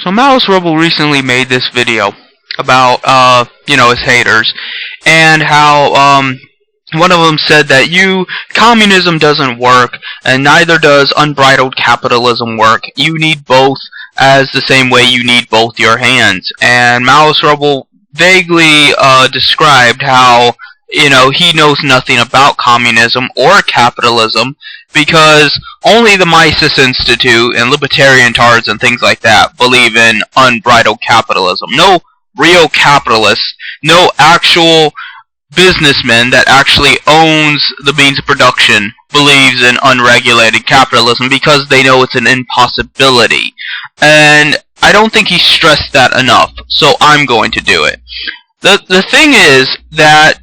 So MaoistRebel recently made this video about, his haters, and how, one of them said that communism doesn't work, and neither does unbridled capitalism work. You need both as the same way you need both your hands. And MaoistRebel vaguely, described how, he knows nothing about communism or capitalism, because only the Mises Institute and libertarian tards and things like that believe in unbridled capitalism. No real capitalists, no actual businessman that actually owns the means of production believes in unregulated capitalism, because they know it's an impossibility. And I don't think he stressed that enough, so I'm going to do it. The thing is that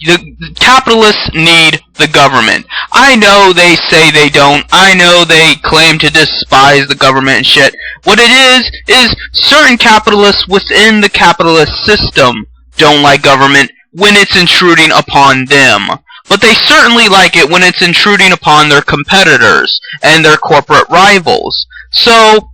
the capitalists need the government. I know they say they don't. I know they claim to despise the government and shit. What it is certain capitalists within the capitalist system don't like government when it's intruding upon them. But they certainly like it when it's intruding upon their competitors and their corporate rivals. So,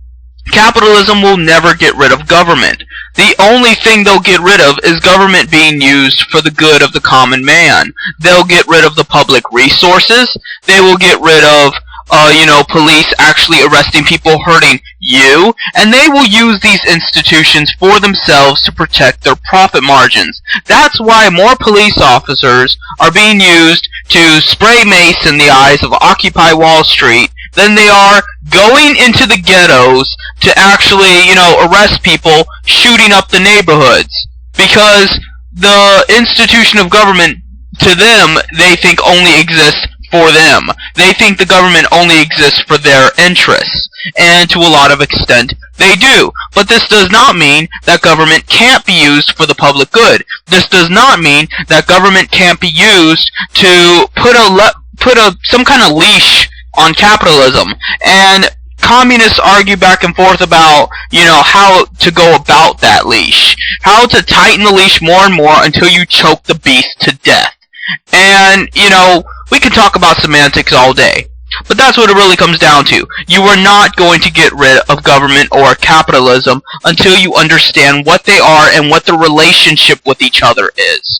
capitalism will never get rid of government. The only thing they'll get rid of is government being used for the good of the common man. They'll get rid of the public resources. They will get rid of, police actually arresting people hurting you. And they will use these institutions for themselves to protect their profit margins. That's why more police officers are being used to spray mace in the eyes of Occupy Wall Street than they are going into the ghettos to actually, arrest people shooting up the neighborhoods. Because the institution of government, to them, they think only exists for them. They think the government only exists for their interests. And to a lot of extent, they do. But this does not mean that government can't be used for the public good. This does not mean that government can't be used to put some kind of leash on capitalism. And communists argue back and forth about, how to go about that leash. How to tighten the leash more and more until you choke the beast to death. And, we can talk about semantics all day. But that's what it really comes down to. You are not going to get rid of government or capitalism until you understand what they are and what the relationship with each other is.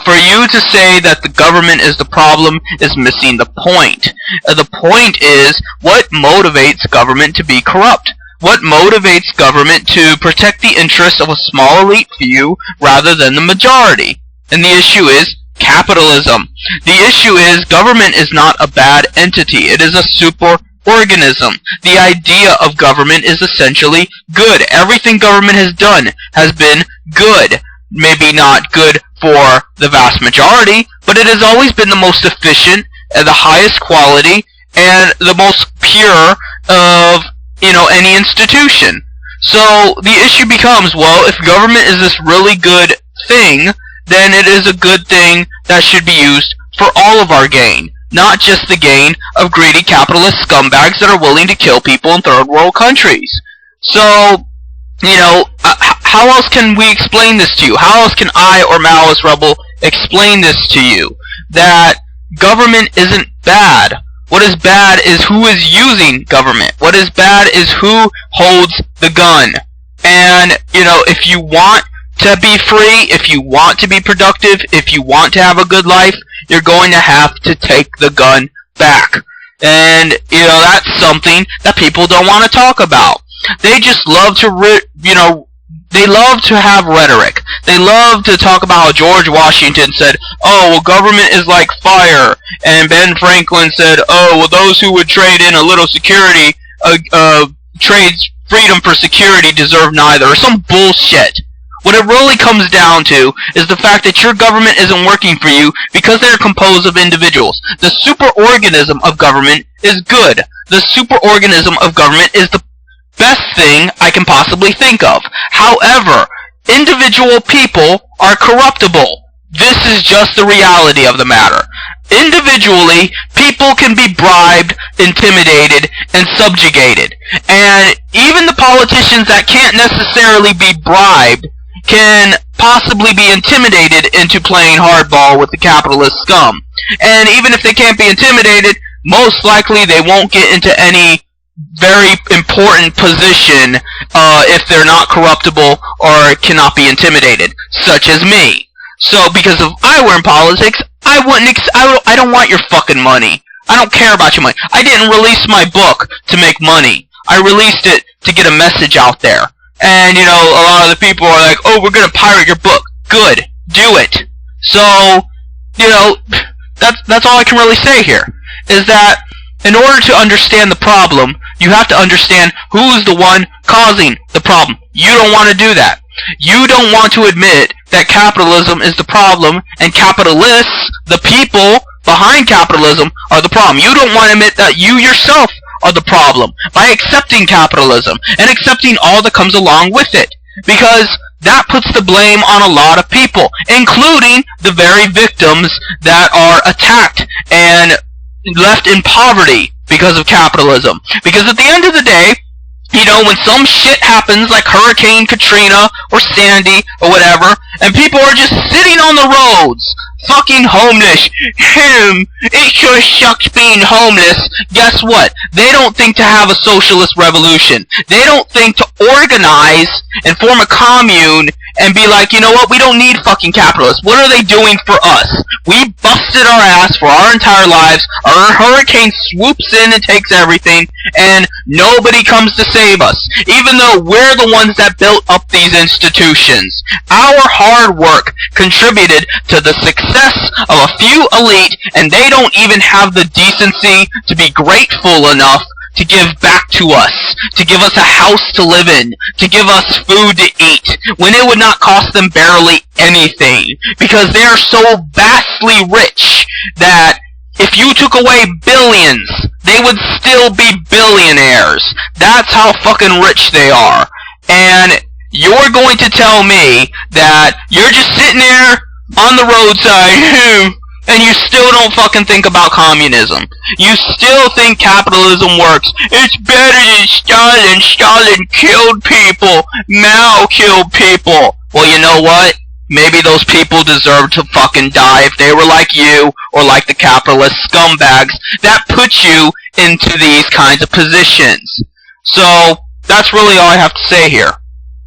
For you to say that the government is the problem is missing the point. The point is, what motivates government to be corrupt? What motivates government to protect the interests of a small elite few rather than the majority? And the issue is capitalism. The issue is government is not a bad entity. It is a super-organism. The idea of government is essentially good. Everything government has done has been good. Maybe not good for the vast majority, but it has always been the most efficient, and the highest quality, and the most pure of, any institution. So the issue becomes, well, if government is this really good thing, then it is a good thing that should be used for all of our gain, not just the gain of greedy capitalist scumbags that are willing to kill people in third world countries. So, how else can we explain this to you? How else can I or MaoistRebel explain this to you? That government isn't bad. What is bad is who is using government. What is bad is who holds the gun. And, if you want to be free, if you want to be productive, if you want to have a good life, you're going to have to take the gun back. And, that's something that people don't want to talk about. They just love to, they love to have rhetoric. They love to talk about how George Washington said, oh, well, government is like fire. And Ben Franklin said, oh, well, those who would trade in a little security, trade freedom for security deserve neither, or some bullshit. What it really comes down to is the fact that your government isn't working for you because they're composed of individuals. The superorganism of government is good. The superorganism of government is the best thing I can possibly think of. However, individual people are corruptible. This is just the reality of the matter. Individually, people can be bribed, intimidated, and subjugated. And even the politicians that can't necessarily be bribed can possibly be intimidated into playing hardball with the capitalist scum. And even if they can't be intimidated, most likely they won't get into any very important position if they're not corruptible or cannot be intimidated, such as me. So, because if I were in politics, I don't want your fucking money. I don't care about your money. I didn't release my book to make money. I released it to get a message out there. And, you know, a lot of the people are like, oh, we're gonna pirate your book. Good. Do it. So, you know, that's all I can really say here. Is that, in order to understand the problem, you have to understand who's the one causing the problem. You don't want to do that. You don't want to admit that capitalism is the problem, and capitalists, the people behind capitalism, are the problem. You don't want to admit that you yourself are the problem by accepting capitalism and accepting all that comes along with it. Because that puts the blame on a lot of people, including the very victims that are attacked and left in poverty because of capitalism. Because at the end of the day, you know, when some shit happens like Hurricane Katrina or Sandy or whatever, and people are just sitting on the roads, fucking homeless. It sure sucks being homeless. Guess what? They don't think to have a socialist revolution. They don't think to organize and form a commune and be like, you know what, we don't need fucking capitalists. What are they doing for us? We busted our ass for our entire lives. Our hurricane swoops in and takes everything, and nobody comes to save us, even though we're the ones that built up these institutions. Our hard work contributed to the success of a few elite, and they don't even have the decency to be grateful enough to give back to us, to give us a house to live in, to give us food to eat, when it would not cost them barely anything, because they are so vastly rich that if you took away billions, they would still be billionaires. That's how fucking rich they are. And you're going to tell me that you're just sitting there on the roadside, and you still don't fucking think about communism. You still think capitalism works. It's better than Stalin. Stalin killed people. Mao killed people. Well, you know what? Maybe those people deserve to fucking die if they were like you, or like the capitalist scumbags that put you into these kinds of positions. So, that's really all I have to say here.